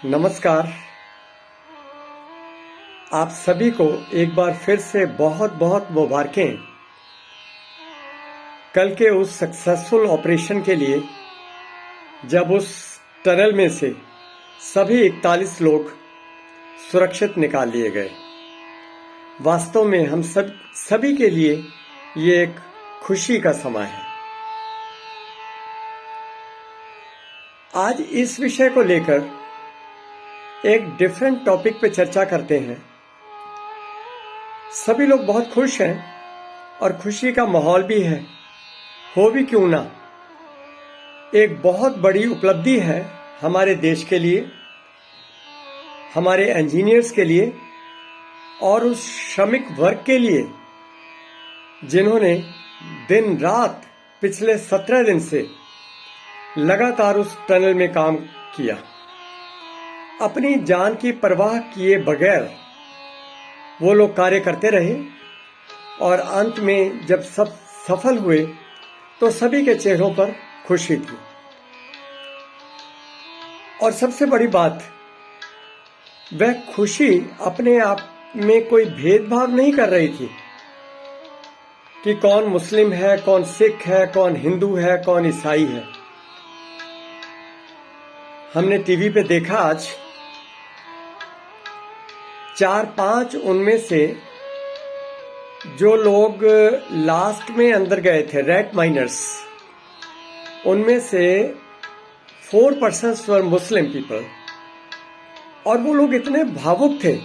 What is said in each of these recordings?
नमस्कार। आप सभी को एक बार फिर से बहुत बहुत मुबारकें कल के उस सक्सेसफुल ऑपरेशन के लिए जब उस टनल में से सभी 41 लोग सुरक्षित निकाल लिए गए। वास्तव में हम सभी के लिए ये एक खुशी का समय है। आज इस विषय को लेकर एक डिफरेंट टॉपिक पे चर्चा करते हैं। सभी लोग बहुत खुश हैं और खुशी का माहौल भी है, हो भी क्यों ना। एक बहुत बड़ी उपलब्धि है हमारे देश के लिए, हमारे इंजीनियर्स के लिए और उस श्रमिक वर्ग के लिए जिन्होंने दिन रात पिछले 17 दिन से लगातार उस टनल में काम किया, अपनी जान की परवाह किए बगैर वो लोग कार्य करते रहे और अंत में जब सब सफल हुए तो सभी के चेहरों पर खुशी थी। और सबसे बड़ी बात, वह खुशी अपने आप में कोई भेदभाव नहीं कर रही थी कि कौन मुस्लिम है, कौन सिख है, कौन हिंदू है, कौन ईसाई है। हमने टीवी पे देखा आज 4-5 उनमें से जो लोग लास्ट में अंदर गए थे, रेड माइनर्स, उनमें से 4% वर मुस्लिम पीपल। और वो लोग इतने भावुक थे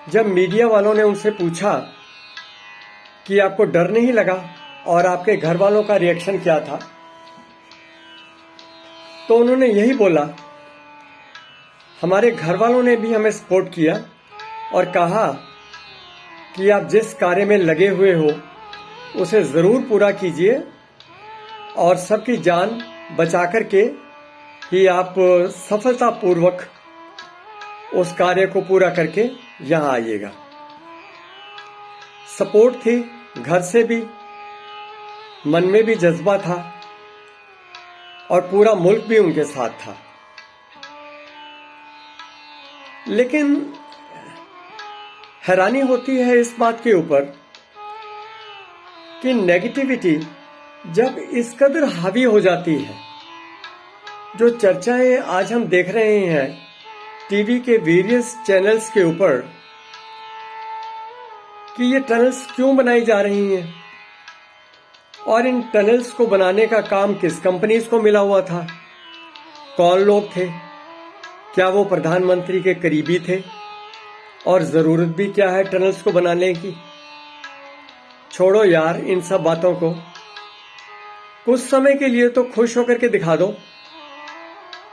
जब मीडिया वालों ने उनसे पूछा कि आपको डर नहीं लगा और आपके घर वालों का रिएक्शन क्या था, तो उन्होंने यही बोला, हमारे घर वालों ने भी हमें सपोर्ट किया और कहा कि आप जिस कार्य में लगे हुए हो उसे ज़रूर पूरा कीजिए और सबकी जान बचा करके ही आप सफलतापूर्वक उस कार्य को पूरा करके यहाँ आइएगा। सपोर्ट थी घर से भी, मन में भी जज्बा था और पूरा मुल्क भी उनके साथ था। लेकिन हैरानी होती है इस बात के ऊपर कि नेगेटिविटी जब इस कदर हावी हो जाती है, जो चर्चाएं आज हम देख रहे हैं टीवी के वेरियस चैनल्स के ऊपर कि ये टनल्स क्यों बनाई जा रही हैं और इन टनल्स को बनाने का काम किस कंपनीज को मिला हुआ था, कौन लोग थे, क्या वो प्रधानमंत्री के करीबी थे और ज़रूरत भी क्या है टनल्स को बनाने की। छोड़ो यार इन सब बातों को, कुछ समय के लिए तो खुश होकर के दिखा दो।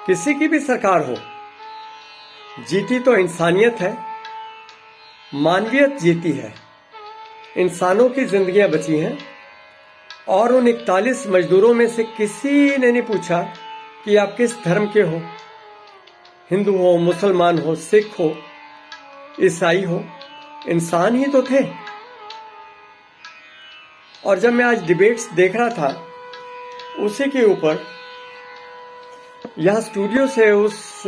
किसी की भी सरकार हो, जीती तो इंसानियत है, मानवीयत जीती है, इंसानों की जिंदगियां बची हैं। और उन 41 मजदूरों में से किसी ने नहीं पूछा कि आप किस धर्म के हो, हिंदू हो, मुसलमान हो, सिख हो, ईसाई हो, इंसान ही तो थे। और जब मैं आज डिबेट्स देख रहा था उसी के ऊपर, यहाँ स्टूडियो से उस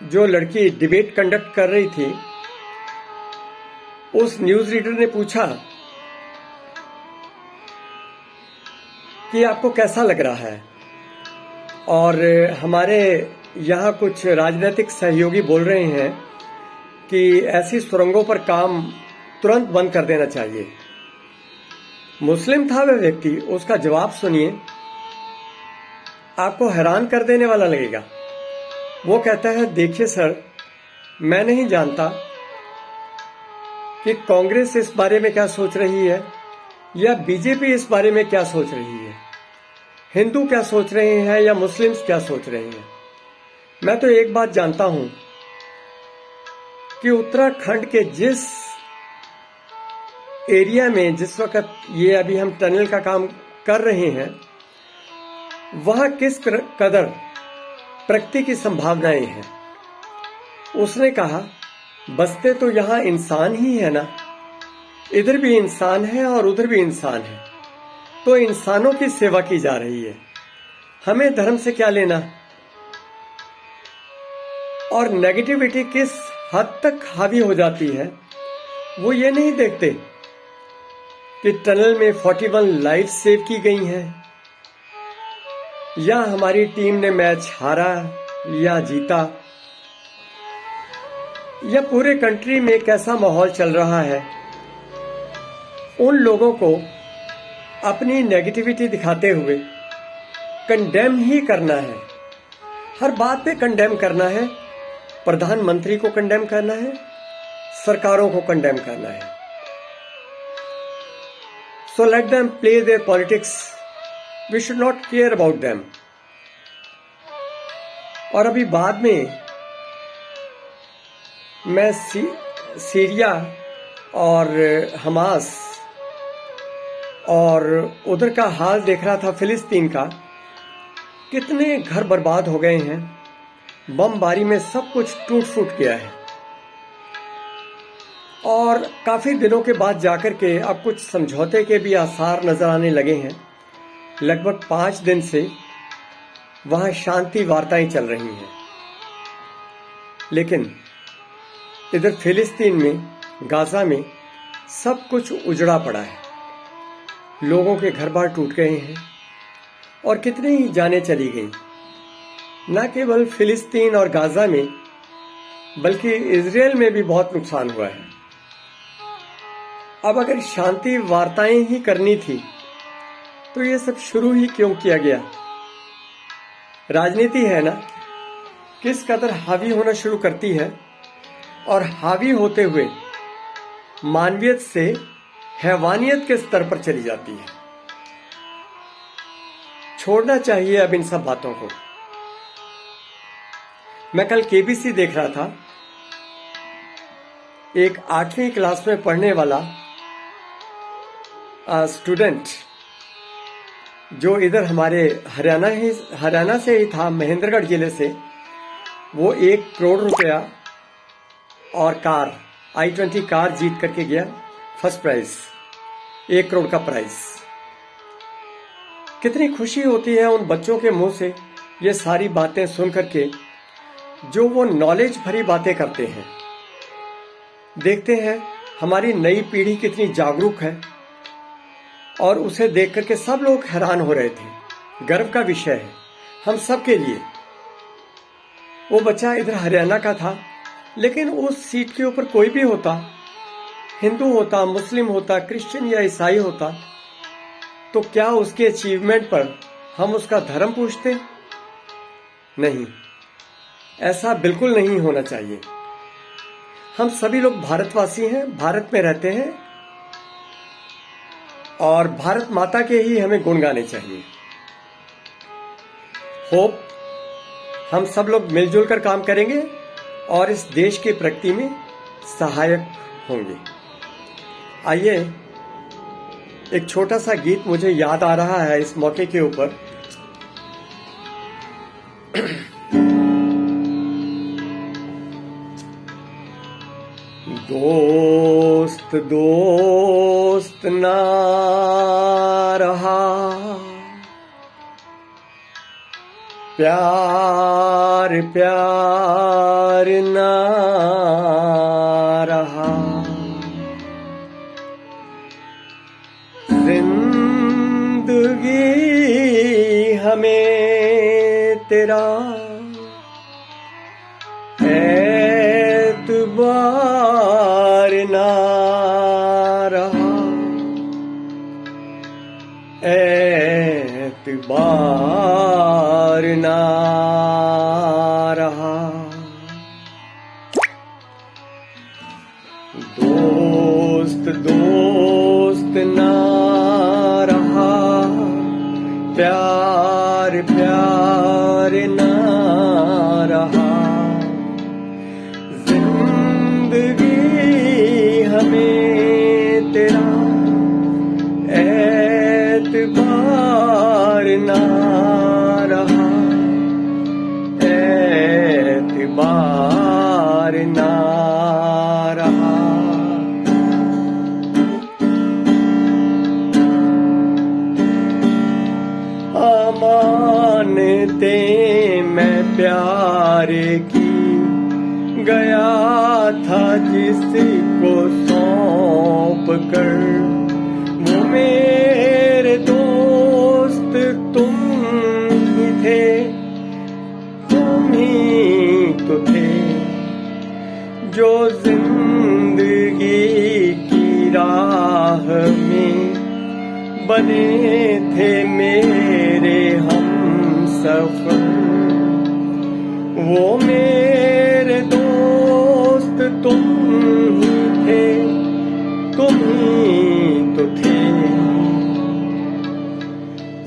जो लड़की डिबेट कंडक्ट कर रही थी, उस न्यूज रीडर ने पूछा कि आपको कैसा लग रहा है। और हमारे यहाँ कुछ राजनीतिक सहयोगी बोल रहे हैं कि ऐसी सुरंगों पर काम तुरंत बंद कर देना चाहिए। मुस्लिम था वह व्यक्ति, उसका जवाब सुनिए, आपको हैरान कर देने वाला लगेगा। वो कहता है, देखिए सर, मैं नहीं जानता कि कांग्रेस इस बारे में क्या सोच रही है या बीजेपी इस बारे में क्या सोच रही है, हिंदू क्या सोच रहे हैं या मुस्लिम्स क्या सोच रहे हैं। मैं तो एक बात जानता हूं कि उत्तराखंड के जिस एरिया में जिस वक्त ये अभी हम टनल का काम कर रहे हैं, वहां किस कदर प्रगति की संभावनाएं हैं। उसने कहा, बसते तो यहां इंसान ही है ना, इधर भी इंसान है और उधर भी इंसान है, तो इंसानों की सेवा की जा रही है, हमें धर्म से क्या लेना। और नेगेटिविटी किस हद तक हावी हो जाती है वो ये नहीं देखते कि टनल में 41 लाइफ सेव की गई हैं, या हमारी टीम ने मैच हारा या जीता, या पूरे कंट्री में कैसा माहौल चल रहा है। उन लोगों को अपनी नेगेटिविटी दिखाते हुए कंडेम ही करना है, हर बात पे कंडेम करना है। प्रधानमंत्री को कंडेम करना है, सरकारों को कंडेम करना है। So let them play their politics, we should not care about them. और अभी बाद में मैं सीरिया और हमास और उधर का हाल देख रहा था, फिलिस्तीन का। कितने घर बर्बाद हो गए हैं, बमबारी में सब कुछ टूट फूट गया है। और काफी दिनों के बाद जाकर के अब कुछ समझौते के भी आसार नजर आने लगे हैं। लगभग 5 दिन से वहां शांति वार्ताएं चल रही हैं, लेकिन इधर फिलिस्तीन में, गाजा में सब कुछ उजड़ा पड़ा है। लोगों के घर बार टूट गए हैं और कितनी ही जानें चली गईं। न केवल फिलिस्तीन और गाजा में बल्कि इजराइल में भी बहुत नुकसान हुआ है। अब अगर शांति वार्ताएं ही करनी थी तो ये सब शुरू ही क्यों किया गया। राजनीति है ना, किस कदर हावी होना शुरू करती है और हावी होते हुए मानवीयत से हैवानियत के स्तर पर चली जाती है। छोड़ना चाहिए अब इन सब बातों को। मैं कल केबीसी देख रहा था, एक 8वीं क्लास में पढ़ने वाला स्टूडेंट जो इधर हमारे हरियाणा से ही था, महेंद्रगढ़ जिले से, वो 1 करोड़ रुपया और कार i20 कार जीत करके गया, फर्स्ट प्राइज, 1 करोड़ का प्राइज। कितनी खुशी होती है उन बच्चों के मुंह से ये सारी बातें सुन करके, जो वो नॉलेज भरी बातें करते हैं। देखते हैं हमारी नई पीढ़ी कितनी जागरूक है, और उसे देख करके सब लोग हैरान हो रहे थे। गर्व का विषय है हम सब के लिए। वो बच्चा इधर हरियाणा का था, लेकिन उस सीट के ऊपर कोई भी होता, हिंदू होता, मुस्लिम होता, क्रिश्चियन या ईसाई होता, तो क्या उसके अचीवमेंट पर हम उसका धर्म पूछते? नहीं, ऐसा बिल्कुल नहीं होना चाहिए। हम सभी लोग भारतवासी हैं, भारत में रहते हैं, और भारत माता के ही हमें गुण गाने चाहिए। होप हम सब लोग मिलजुल कर काम करेंगे और इस देश की प्रगति में सहायक होंगे। आइए, एक छोटा सा गीत मुझे याद आ रहा है इस मौके के ऊपर। दोस्त दोस्त ना रहा, प्यार प्यार ना रहा, जिंदगी हमें तेरा एतबार ना रहा, एतबार ना रहा। दोस्त दोस्त ना रहा, प्यार प्यार ना रहा, जिंदगी हमें तेरा एतबार ना रहा, एतबार ना रहा। अमानते मैं प्यार की गया था जिसको सौंप कर, वो मेरे दोस्त तुम ही थे, तुम ही तो थे जो जिंदगी की राह में बने थे मेरे हमसफर। वो मेरे दोस्त तुम ही थे, तुम ही तो थे,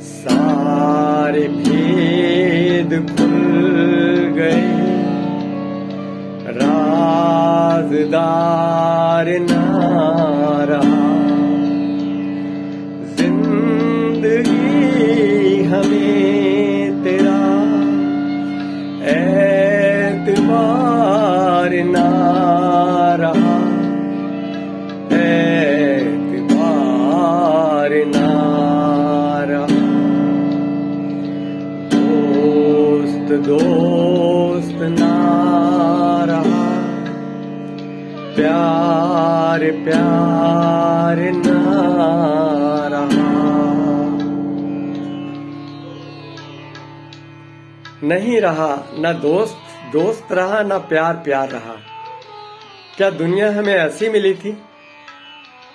सारे भेद खुल गए, राज़दार ना रहा, जिंदगी हमें तेरा एतबार ना रहा, एतबार ना रहा। दोस्त दोस्त ना रहा, प्यार प्यार ना रहा। नहीं रहा ना दोस्त दोस्त रहा, ना प्यार प्यार रहा। क्या दुनिया हमें ऐसी मिली थी?